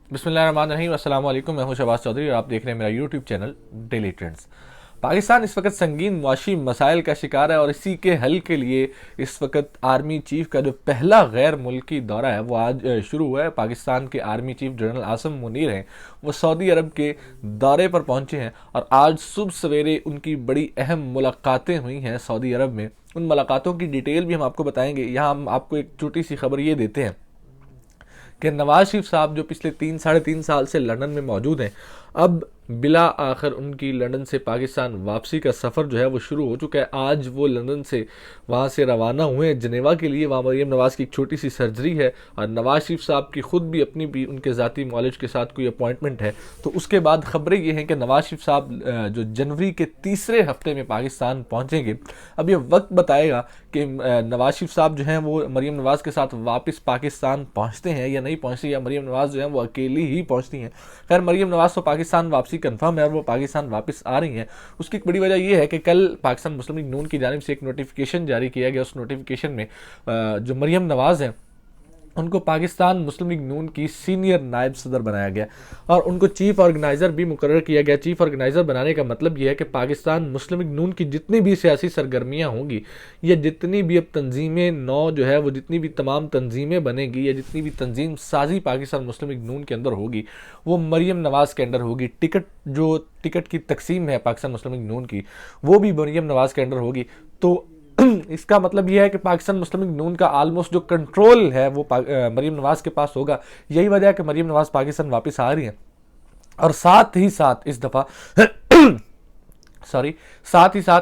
बिस्मिल्लाहिर्रहमानिर्रहीम। अस्सलाम वालेकुम। मैं हूं शहबाज चौधरी और आप देख रहे हैं मेरा YouTube channel daily trends. Pakistan इस वक्त संगीन मुआशी मसाइल का शिकार है और इसी के हल के लिए इस वक्त आर्मी चीफ का जो पहला गैर मुल्की दौरा है वो आज शुरू हुआ है। पाकिस्तान के army chief general Asim Munir हैं, वो सऊदी अरब के दौरे पर पहुंचे हैं और आज सुबह सवेरे उनकी बड़ी अहम मुलाकातें हुई हैं सऊदी अरब में। उन मुलाकातों की डिटेल भी हम आपको बताएंगे। यहाँ हम आपको एक छोटी सी खबर ये देते हैं कि नवाज शरीफ साहब जो पिछले 3 साढ़े 3 साल से लंदन में मौजूद हैं, अब बिला आखिर उनकी लंदन से पाकिस्तान वापसी का सफ़र जो है वो शुरू हो चुका है। आज वो लंदन से वहाँ से रवाना हुए हैं जनेवा के लिए। वहाँ मरीम नवाज़ की एक छोटी सी सर्जरी है और नवाज शरीफ साहब की खुद भी अपनी भी उनके ज़ाती मॉलेज के साथ कोई अपॉइंटमेंट है। तो उसके बाद ख़बरें ये हैं कि नवाज शरीफ साहब जो जनवरी के तीसरे हफ्ते में पाकिस्तान पहुँचेंगे। अब ये वक्त बताएगा कि नवाज शरीफ साहब जो हैं वो मरीम नवाज़ के साथ वापस पाकिस्तान पहुँचते हैं या नहीं पहुँचते, या मरीम नवाज़ जो है वो अकेली ही पहुँचती हैं। खैर, मरीम नवाज़ तो पाकिस्तान वापसी कंफर्म है और वो पाकिस्तान वापस आ रही हैं। उसकी एक बड़ी वजह यह है कि कल पाकिस्तान मुस्लिम लीग नून की जानिब से एक नोटिफिकेशन जारी किया गया। उस नोटिफिकेशन में जो मरीम नवाज़ हैं उनको पाकिस्तान मुस्लिम लीग नून की सीनियर नायब सदर बनाया गया और उनको चीफ ऑर्गेनाइज़र भी मुकर्रर किया गया। चीफ ऑर्गेनाइज़र बनाने का मतलब यह है कि पाकिस्तान मुस्लिम लीग नून की जितनी भी सियासी सरगर्मियाँ होंगी या जितनी भी अब तंजीमें नौ जो है वो जितनी भी तमाम तंजीमें बनेगी या जितनी भी तंजीम साजी पाकिस्तान मुस्लिम लीग नून के अंदर होगी वो मरीम नवाज़ के अंडर होगी। टिकट की तकसीम है पाकिस्तान मुस्लिम लीग नून की, वो भी मरीम नवाज़ के अंडर होगी। तो इसका मतलब यह है कि पाकिस्तान मुस्लिम लीग नून का ऑलमोस्ट जो कंट्रोल है वो मरीम नवाज़ के पास होगा। यही वजह है कि मरीम नवाज़ पाकिस्तान वापस आ रही हैं और साथ ही साथ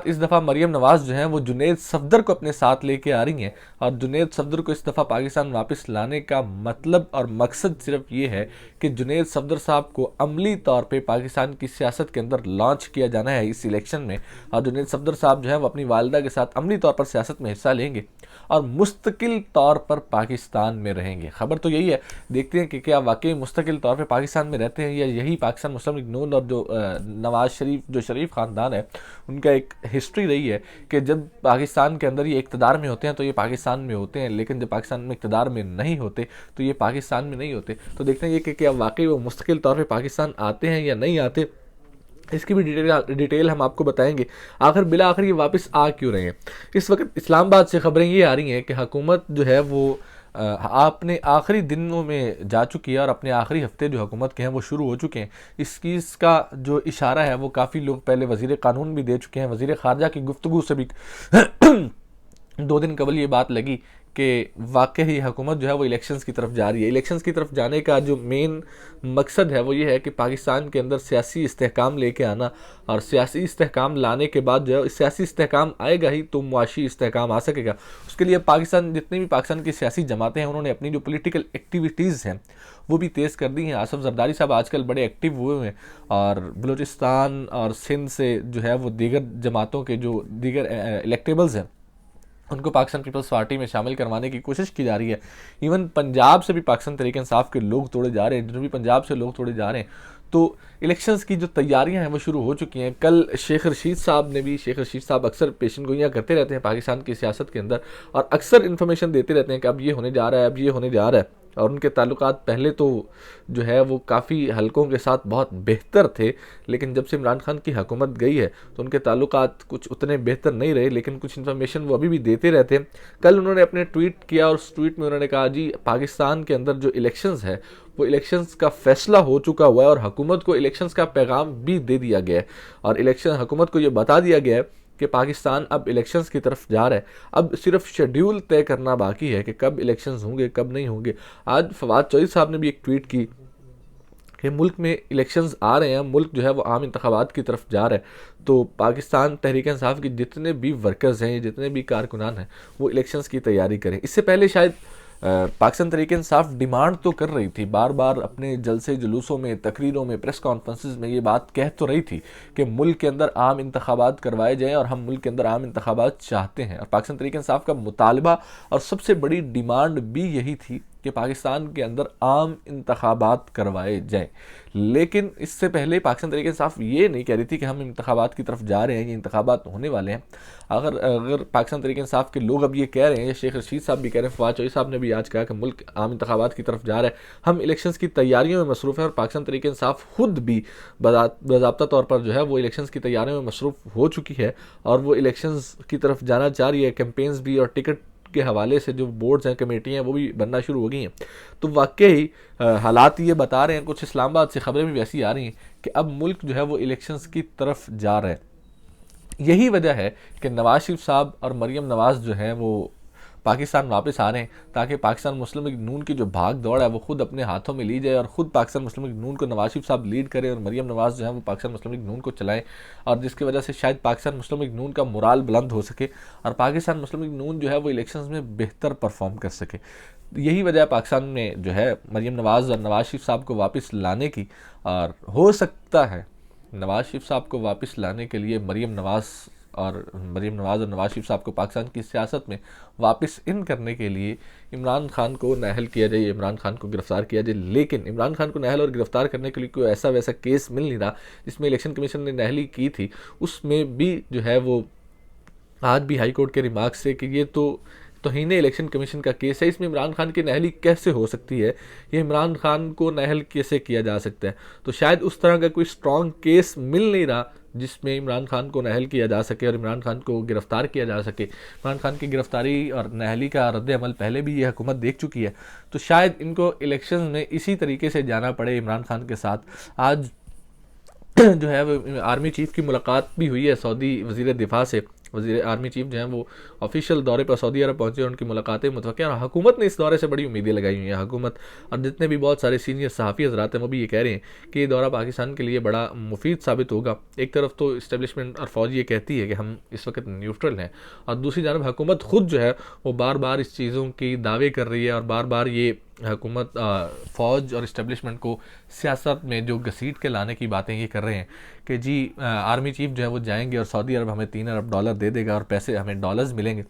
इस दफ़ा मरीम नवाज़ जो हैं वो जुनेद सफदर को अपने साथ लेके आ रही हैं। और जुनेद सफदर को इस दफ़ा पाकिस्तान वापस लाने का मतलब और मकसद सिर्फ ये है कि जुनेद सफदर साहब को अमली तौर पे पाकिस्तान की सियासत के अंदर लॉन्च किया जाना है इस इलेक्शन में। और जुनेद सफदर साहब जो है वो अपनी वालिदा के साथ अमली तौर पर सियासत में हिस्सा लेंगे और मुस्तकिल तौर पर पाकिस्तान में रहेंगे। खबर तो यही है, देखते हैं कि क्या वाकई मुस्तकिल तौर पर पाकिस्तान में रहते हैं या यही पाकिस्तान मुस्लिम लीग नून और जो नवाज शरीफ जो शरीफ ख़ानदान है उनका एक हिस्ट्री रही है कि जब पाकिस्तान के अंदर ये इक़्तिदार में होते हैं तो ये पाकिस्तान में होते हैं, लेकिन जब पाकिस्तान में इक़्तिदार में नहीं होते तो ये पाकिस्तान में नहीं होते। तो देखते हैं ये कि क्या वाकई वो मुस्तकिल तौर पे पाकिस्तान आते हैं या नहीं आते। इसकी भी डिटेल हम आपको बताएंगे। आखिर बिला आखिर ये वापस आ क्यों रहे हैं। इस वक्त इस्लामाबाद से खबरें ये आ रही हैं कि हुकूमत जो है वो अपने आखिरी दिनों में जा चुकी है और अपने आखिरी हफ्ते जो हुकूमत के हैं वो शुरू हो चुके हैं। इसका जो इशारा है वो काफ़ी लोग पहले वज़ीर क़ानून भी दे चुके हैं। वज़ीर ख़ारजा की गुफ्तगू से भी 2 दिन कबल ये बात लगी कि वाकई हुकूमत जो है वो इलेक्शंस की तरफ जा रही है। इलेक्शंस की तरफ जाने का जो मेन मकसद है वो ये है कि पाकिस्तान के अंदर सियासी इस्तेहकाम लेके आना, और सियासी इस्तेहकाम लाने के बाद जो है सियासी इस्तेहकाम आएगा ही तो मुआशी इस्तेहकाम आ सकेगा। उसके लिए पाकिस्तान जितनी भी पाकिस्तान की सियासी जमातें हैं उन्होंने अपनी जो पोलिटिकल एक्टिविटीज़ हैं वो भी तेज़ कर दी हैं। आसफ जरदारी साहब आजकल बड़े एक्टिव हुए हैं और बलूचिस्तान और सिंध से जो है वो दीगर जमातों के जो दीगर इलेक्टेबल्स हैं उनको पाकिस्तान पीपल्स पार्टी में शामिल करवाने की कोशिश की जा रही है। इवन पंजाब से भी पाकिस्तान तहरीक इंसाफ के लोग तोड़े जा रहे हैं, जनूबी पंजाब से लोग तोड़े जा रहे हैं। तो इलेक्शंस की जो तैयारियां हैं वो शुरू हो चुकी हैं। कल शेख रशीद साहब अक्सर पेशन गोइयाँ करते रहते हैं पाकिस्तान की सियासत के अंदर और अक्सर इन्फॉर्मेशन देते रहते हैं कि अब ये होने जा रहा है, अब ये होने जा रहा है। और उनके ताल्लुकात पहले तो जो है वो काफ़ी हलकों के साथ बहुत बेहतर थे, लेकिन जब से इमरान खान की हुकूमत गई है तो उनके ताल्लुकात कुछ उतने बेहतर नहीं रहे, लेकिन कुछ इन्फॉर्मेशन वो अभी भी देते रहते हैं। कल उन्होंने अपने ट्वीट किया और उस ट्वीट में उन्होंने कहा जी पाकिस्तान के अंदर जो इलेक्शंस है वो इलेक्शंस का फैसला हो चुका हुआ है और हुकूमत को इलेक्शंस का पैगाम भी दे दिया गया है और हुकूमत को ये बता दिया गया है कि पाकिस्तान अब इलेक्शंस की तरफ जा रहा है। अब सिर्फ शेड्यूल तय करना बाकी है कि कब इलेक्शंस होंगे कब नहीं होंगे। आज फवाद चौधरी साहब ने भी एक ट्वीट की कि मुल्क में इलेक्शंस आ रहे हैं, मुल्क जो है वो आम इंतखाबात की तरफ जा रहा है। तो पाकिस्तान तहरीक इंसाफ के जितने भी वर्कर्स हैं, जितने भी कारकुनान हैं, वो इलेक्शंस की तैयारी करें। इससे पहले शायद पाकिस्तान तहरीक इंसाफ डिमांड तो कर रही थी, बार बार अपने जलसे जुलूसों में, तकरीरों में, प्रेस कॉन्फ्रेंसेस में ये बात कह तो रही थी कि मुल्क के अंदर आम इंतखाबात करवाए जाएँ और हम मुल्क के अंदर आम इंतखाबात चाहते हैं। और पाकिस्तान तहरीक इंसाफ का मुतालबा और सबसे बड़ी डिमांड भी यही थी कि पाकिस्तान के अंदर आम इंतखाबात करवाए जाएं। लेकिन इससे पहले पाकिस्तान तरीके इंसाफ ये नहीं कह रही थी कि हम इंतखाबात की तरफ जा रहे हैं, ये इंतखाबात होने वाले हैं। अगर पाकिस्तान तरीके इंसाफ के लोग अब ये कह रहे हैं, शेख रशीद साहब भी कह रहे हैं, फवाद चौधरी साहब ने भी आज कहा कि मुल्क आम इंतखाबात की तरफ जा रहा है, हम इलेक्शंस की तैयारियों में मसरूफ़ हैं, और पाकिस्तान तरीके इंसाफ खुद भी बाज़ाब्ता तौर पर जो है वो इलेक्शंस की तैयारियों में मसरूफ़ हो चुकी है और वो इलेक्शंस की तरफ जाना चाह रही है। कैंपेन्स भी और टिकट के हवाले से जो बोर्ड्स हैं, कमेटियाँ हैं, वो भी बनना शुरू हो गई हैं। तो वाकई हालात ये बता रहे हैं, कुछ इस्लामाबाद से खबरें भी वैसी आ रही हैं कि अब मुल्क जो है वो इलेक्शंस की तरफ जा रहा है। यही वजह है कि नवाज शरीफ साहब और मरीम नवाज़ जो हैं वो पाकिस्तान वापस आ रहे हैं, ताकि पाकिस्तान मुस्लिम लीग नून की जो भाग दौड़ है वो खुद अपने हाथों में ली जाए और ख़ुद पाकिस्तान मुस्लिम लीग नून को नवाज शरीफ साहब लीड करें और मरीम नवाज़ जो है वो पाकिस्तान मुस्लिम लीग नून को चलाएं, और जिसकी वजह से शायद पाकिस्तान मुस्लिम लीग नून का मोराल बुलंद हो सके और पाकिस्तान मुस्लिम लीग नून जो है वो इलेक्शंस में बेहतर परफॉर्म कर सके। यही वजह है पाकिस्तान में जो है मरीम नवाज़ और नवाज शरीफ साहब को वापस लाने की। और हो सकता है नवाज शरीफ साहब को वापस लाने के लिए मरीम नवाज़ और नवाज शरीफ साहब को पाकिस्तान की सियासत में वापस इन करने के लिए इमरान खान को नाअहल किया जाए, इमरान खान को गिरफ्तार किया जाए। लेकिन इमरान खान को नाअहल और गिरफ्तार करने के लिए कोई ऐसा वैसा केस मिल नहीं रहा जिसमें इलेक्शन कमीशन ने नाअहली की थी। उसमें भी जो है वो आज भी हाई कोर्ट के रिमार्क्स से कि ये तो तौहीन इलेक्शन कमीशन का केस है, इसमें इमरान खान की नाअहली कैसे हो सकती है, ये इमरान खान को नाअहल कैसे किया जा सकता है। तो शायद उस तरह का कोई स्ट्रॉन्ग केस मिल नहीं रहा जिसमें इमरान खान को नाअहल किया जा सके और इमरान खान को गिरफ्तार किया जा सके। इमरान खान की गिरफ्तारी और नाअहली का रद्द अमल पहले भी ये हुकूमत देख चुकी है, तो शायद इनको इलेक्शन में इसी तरीके से जाना पड़े इमरान खान के साथ। आज जो है वो आर्मी चीफ की मुलाकात भी हुई है सऊदी वज़ीर दिफा से। वज़ीर आर्मी चीफ जो हैं वो ऑफिशियल दौरे पर सऊदी अरब पहुंचे और उनकी मुलाकातें मुतवक्किल हैं। और हुकूमत ने इस दौरे से बड़ी उम्मीदें लगाई हुई हैं। हुकूमत और जितने भी बहुत सारे सीनियर सहाफ़ी हज़रात हैं वो भी ये कह रहे हैं कि ये दौरा पाकिस्तान के लिए बड़ा मुफीद साबित होगा। एक तरफ तो इस्टेब्लिशमेंट और फ़ौज ये कहती है कि हम इस वक्त न्यूट्रल हैं, और दूसरी जानब हुकूमत ख़ुद जो है वो बार बार इस चीज़ों की दावे कर रही है और बार बार ये हुकूमत फ़ौज और इस्टेब्लिशमेंट को सियासत में जो घसीट के लाने की बातें ये कर रहे हैं कि जी आर्मी चीफ जो है वो जाएंगे और सऊदी अरब हमें $3 अरब दे देगा और पैसे हमें डॉलर्स मिलेंगे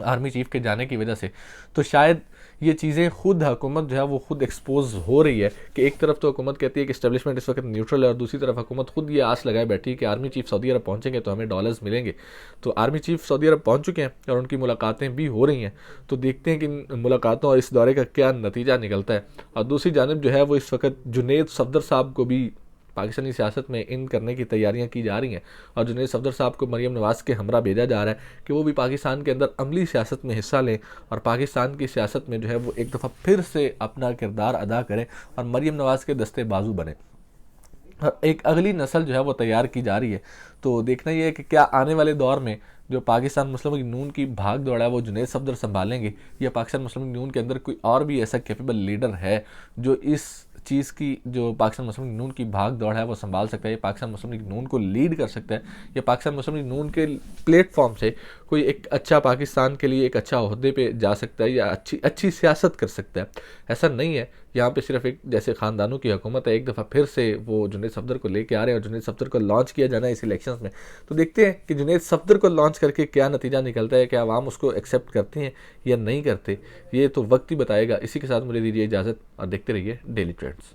आर्मी चीफ के जाने की वजह से। तो शायद ये चीज़ें खुद हुकूमत जो है वो खुद एक्सपोज हो रही है कि एक तरफ तो हुकूमत कहती है कि इस्टेब्लिशमेंट इस वक्त न्यूट्रल है और दूसरी तरफ हुकूमत खुद ये आस लगाए बैठी है कि आर्मी चीफ सऊदी अरब पहुंचेंगे तो हमें डॉलर्स मिलेंगे। तो आर्मी चीफ सऊदी अरब पहुंच चुके हैं और उनकी मुलाकातें भी हो रही हैं। तो देखते हैं कि इन मुलाकातों और इस दौरे का क्या नतीजा निकलता है। और दूसरी जानब जो है वो इस वक्त जुनैद सफदर साहब को भी पाकिस्तानी सियासत में इन करने की तैयारियां की जा रही हैं और जुनैद सफदर साहब को मरीम नवाज़ के हमरा भेजा जा रहा है कि वो भी पाकिस्तान के अंदर अमली सियासत में हिस्सा लें और पाकिस्तान की सियासत में जो है वो एक दफ़ा फिर से अपना किरदार अदा करें और मरीम नवाज़ के दस्ते बाजू बने। और एक अगली नस्ल जो है वो तैयार की जा रही है। तो देखना ये है कि क्या आने वाले दौर में जो पाकिस्तान मुस्लिम लीग नून की भाग दौड़ है वो जुनैद सफदर संभालेंगे, या पाकिस्तान मुस्लिम लीग नून के अंदर कोई और भी ऐसा कैपेबल लीडर है जो इस चीज़ की जो पाकिस्तान मुस्लिम लीग नून की भाग दौड़ है वो संभाल सकता है, या पाकिस्तान मुस्लिम लीग नून को लीड कर सकता है, या पाकिस्तान मुस्लिम लीग नून के प्लेटफॉर्म से कोई एक अच्छा पाकिस्तान के लिए एक अच्छा ओहदे पे जा सकता है या अच्छी सियासत कर सकता है। ऐसा नहीं है, यहाँ पे सिर्फ एक जैसे ख़ानदानों की हुकूमत है, एक दफ़ा फिर से वो जुनैद सफदर को लेके आ रहे हैं और जुनैद सफदर को लॉन्च किया जाना है इस इलेक्शंस में। तो देखते हैं कि जुनैद सफदर को लॉन्च करके क्या नतीजा निकलता है, क्या आवाम उसको एक्सेप्ट करते हैं या नहीं करते, ये तो वक्त ही बताएगा। इसी के साथ मुझे दीजिए इजाज़त और देखते रहिए डेली ट्रेड्स।